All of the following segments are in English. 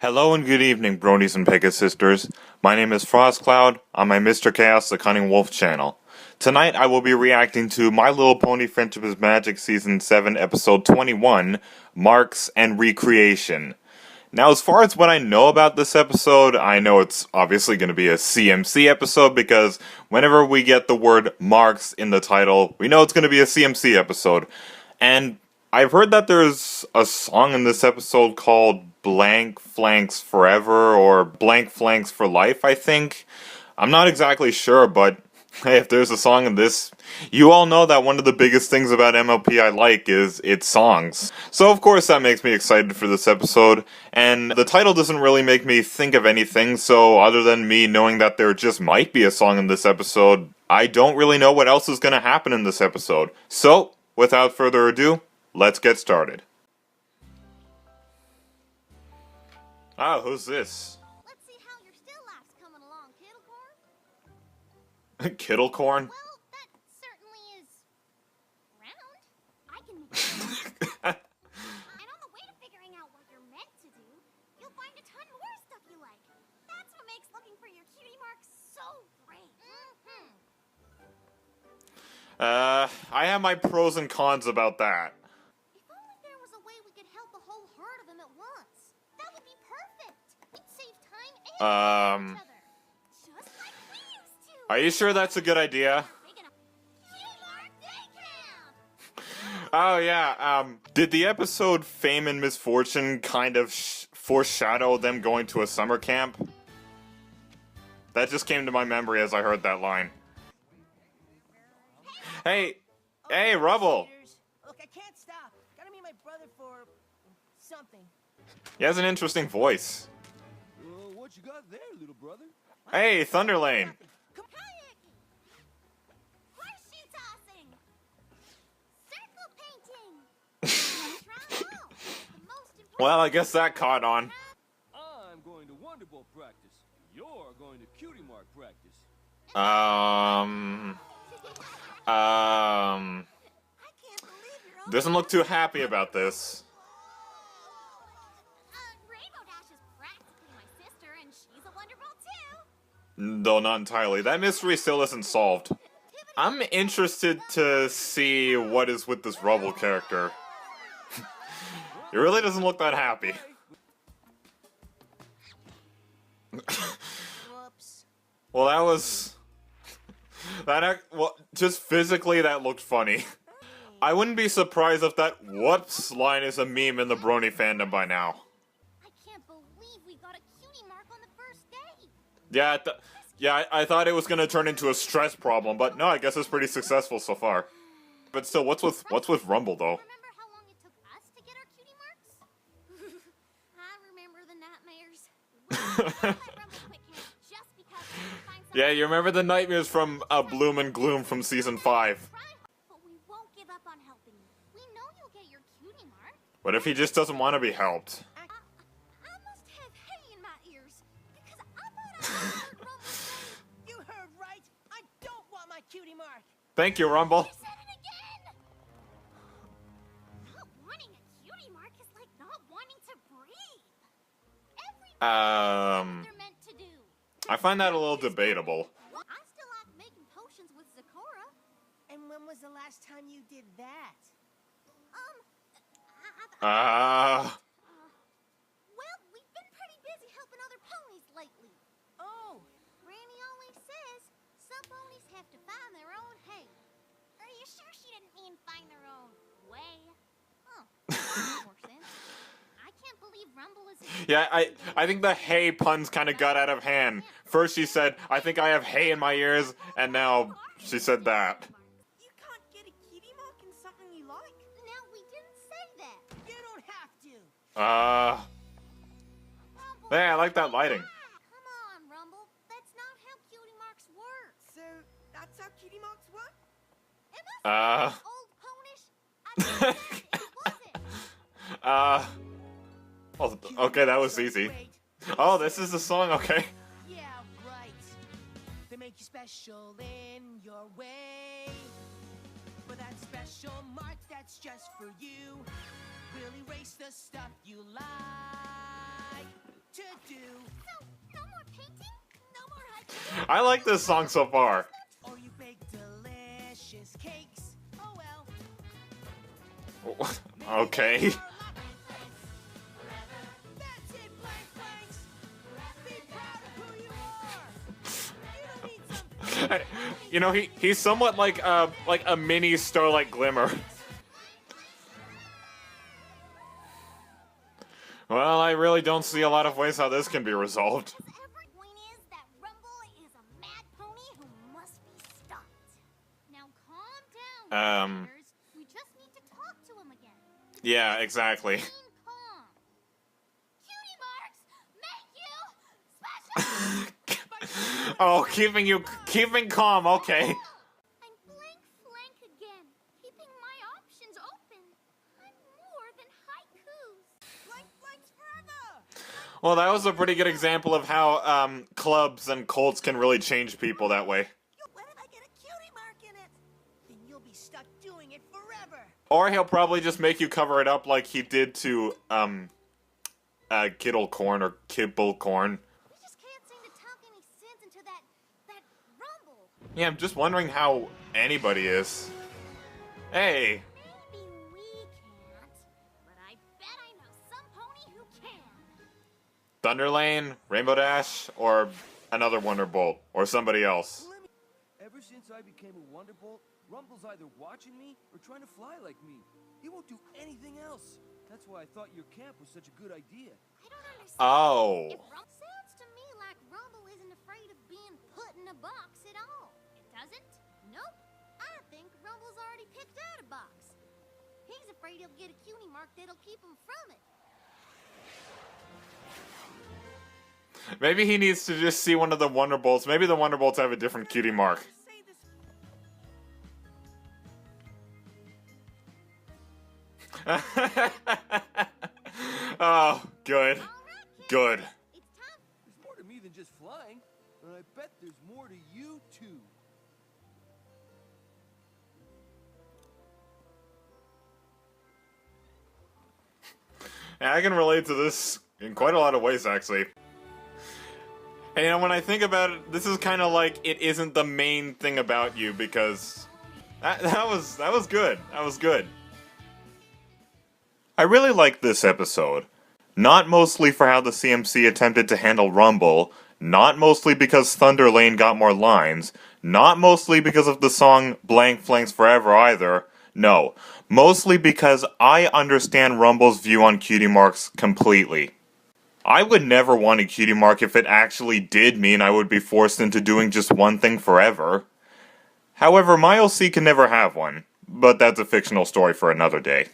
Hello and good evening, Bronies and Pegasisters. My name is FrostCloud on my Mr. Chaos the Cunning Wolf channel. Tonight I will be reacting to My Little Pony Friendship is Magic Season 7 Episode 21, Marks and Recreation. Now, as far as what I know about this episode, I know it's obviously going to be a CMC episode because whenever we get the word Marks in the title, we know it's going to be a CMC episode. And I've heard that there's a song in this episode called Blank Flanks Forever or Blank Flanks for Life, I think. I'm not exactly sure, but hey, if there's a song in this, you all know that one of the biggest things about MLP I like is its songs. So of course that makes me excited for this episode, and the title doesn't really make me think of anything, so other than me knowing that there just might be a song in this episode, I don't really know what else is going to happen in this episode. So, without further ado, let's get started. Ah, who's this? Let's see how your still life's coming along, Kittlecorn. Kittlecorn? Well, that certainly is round. I can make it. And on the way to figuring out what you're meant to do, you'll find a ton more stuff you like. That's what makes looking for your cutie marks so great. I have my pros and cons about that. If only there was a way we could help a whole herd of them at once. That would be perfect. We'd save time and each other. Just like we used to. Are you sure that's a good idea? Cutie Mark Day Camp! Oh yeah, did the episode Fame and Misfortune kind of foreshadow them going to a summer camp? That just came to my memory as I heard that line. Hey, Rubble! Look, I can't stop. Gotta meet my brother for something. He has an interesting voice. What you got there, little brother? Hey, Thunderlane! Kayaking! Horseshoe tossing! Circle painting! Trombone! The most important Well, I guess that caught on. I'm going to Wonderbolt practice. You're going to Cutie Mark practice. I can't believe you're Doesn't look too happy about this. Rainbow Dash is practically my sister, and she's a Wonderbolt too. Though not entirely. That mystery still isn't solved. I'm interested to see what is with this Rubble character. He really doesn't look that happy. Whoops. Well, that was... well, just physically, that looked funny. I wouldn't be surprised if that whoops line is a meme in the Brony fandom by now. I can't believe we got a cutie mark on the first day. Yeah, I thought it was gonna turn into a stress problem, but no, I guess it's pretty successful so far. But still, what's with Rumble though? Remember how long it took us to get our cutie marks? I remember the nightmares. We didn't let Rumble quit camp just because we couldn't find Yeah, something. you remember the nightmares from Bloom and Gloom from Season 5. But we won't give up on helping you. We know you'll get your cutie mark. What if he just doesn't want to be helped? I must have hay in my ears because I thought I heard Rumble say, You heard right. I don't want my cutie mark. Thank you, Rumble. "He said it again." Not wanting a cutie mark is like not wanting to breathe. Everybody knows what they're meant to do. I find that a little debatable. I still like making potions with Zakora. And when was the last time you did that? Well, we've been pretty busy helping other ponies lately. Oh, Granny always says some ponies have to find their own hay. Are you sure she didn't mean find their own way? Oh, that makes more sense. I can't believe Rumble is. Yeah, I think the hay puns kind of got out of hand. First she said, I think I have hay in my ears, and now she said that. you can't get a cutie mark in something you like. No, we didn't say that. You don't have to. Rumble. Hey, I like that lighting. Come on, Rumble. That's not how cutie marks work. So that's how cutie marks work? It must be old ponish. I think it wasn't. Oh, okay, that was easy. Oh, this is the song, okay. Yeah, right. They make you special in your way. But that special mark that's just for you will erase the stuff you like. to do. So, no more painting? No more hiking? I like this song so far. Or you bake delicious cakes. Oh well. Okay. That's it, blank blanks. Be proud of who you are. You don't need some You know, he's somewhat like a mini Starlight Glimmer. Well, I really don't see a lot of ways how this can be resolved. Every point is that Rumble is a mad pony who must be stopped. Now calm down, listeners. We just need to talk to him again. Yeah, exactly. Being calm. Cutie marks make you special. Oh, keeping calm, okay. I'm blank flank again, keeping my options open. I'm more than haikus. blank blanks forever. Well, that was a pretty good example of how clubs and cults can really change people that way. What if I get a cutie mark in it? Then you'll be stuck doing it forever. Or he'll probably just make you cover it up like he did to Kittlecorn or Kibblecorn. We just can't seem to talk any sense into that Rumble. Yeah, I'm just wondering how anybody is. Hey, Maybe we can't, but I bet I know some pony who can. Thunderlane, Rainbow Dash, or another Wonderbolt, or somebody else. Ever since I became a Wonderbolt, Rumble's either watching me or trying to fly like me. He won't do anything else. That's why I thought your camp was such a good idea. I don't understand. Oh. If sounds to me like Rumble isn't afraid of being put in a box at all. It doesn't? Nope. I think Rumble's already picked out a box. He's afraid he'll get a cutie mark that'll keep him from it. Maybe he needs to just see one of the Wonderbolts. Maybe the Wonderbolts have a different cutie mark. Say this. Oh, good. All right, kids. Good. It's time. There's more to me than just flying, and I bet there's more to you too. Yeah, I can relate to this in quite a lot of ways, actually. And you know, when I think about it, this is kind of like it isn't the main thing about you because that was good. That was good. I really liked this episode. Not mostly for how the CMC attempted to handle Rumble, not mostly because Thunder Lane got more lines, not mostly because of the song Blank Flanks Forever either. No, mostly because I understand Rumble's view on cutie marks completely. I would never want a cutie mark if it actually did mean I would be forced into doing just one thing forever. However, my OC can never have one, but that's a fictional story for another day.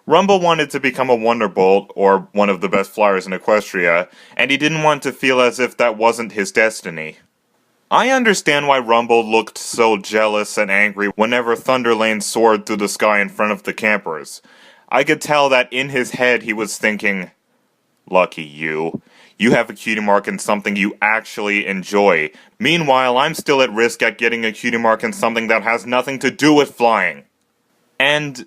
Rumble wanted to become a Wonderbolt, or one of the best flyers in Equestria, and he didn't want to feel as if that wasn't his destiny. I understand why Rumble looked so jealous and angry whenever Thunderlane soared through the sky in front of the campers. I could tell that in his head he was thinking, "Lucky you. You have a cutie mark in something you actually enjoy. Meanwhile, I'm still at risk at getting a cutie mark in something that has nothing to do with flying." And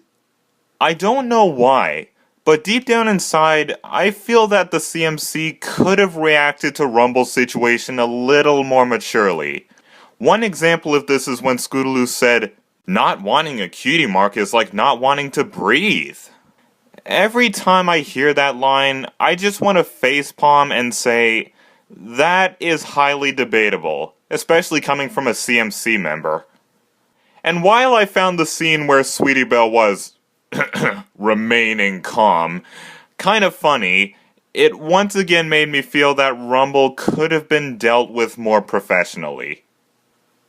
I don't know why, but deep down inside, I feel that the CMC could have reacted to Rumble's situation a little more maturely. One example of this is when Scootaloo said, "Not wanting a cutie mark is like not wanting to breathe." Every time I hear that line, I just want to facepalm and say, that is highly debatable, especially coming from a CMC member. And while I found the scene where Sweetie Belle was remaining calm kind of funny, it once again made me feel that Rumble could have been dealt with more professionally.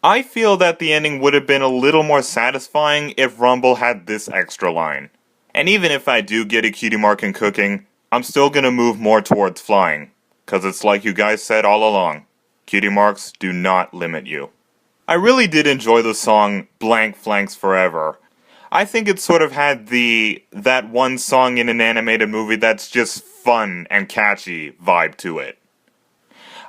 I feel that the ending would have been a little more satisfying if Rumble had this extra line. And even if I do get a cutie mark in cooking, I'm still gonna move more towards flying. Cause it's like you guys said all along, cutie marks do not limit you. I really did enjoy the song Blank Flanks Forever. I think it sort of had that one song in an animated movie that's just fun and catchy vibe to it.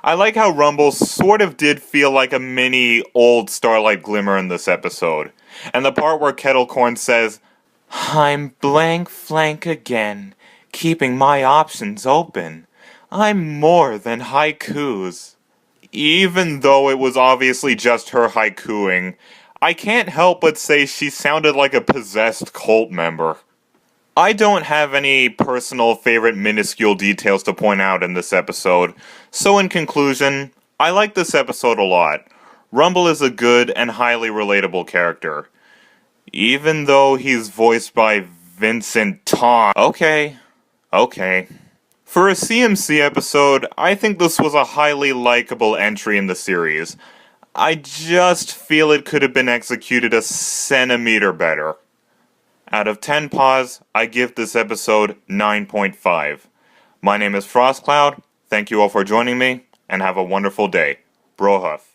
I like how Rumble sort of did feel like a mini old Starlight Glimmer in this episode. And the part where Kettlecorn says, "I'm blank flank again, keeping my options open. I'm more than haikus. Even though it was obviously just her haikuing, I can't help but say she sounded like a possessed cult member. I don't have any personal favorite minuscule details to point out in this episode, so in conclusion, I like this episode a lot. Rumble is a good and highly relatable character. Even though he's voiced by Vincent Tong. Okay. For a CMC episode, I think this was a highly likable entry in the series. I just feel it could have been executed a centimeter better. Out of 10 paws, I give this episode 9.5. My name is FrostCloud, thank you all for joining me, and have a wonderful day. Brohuff.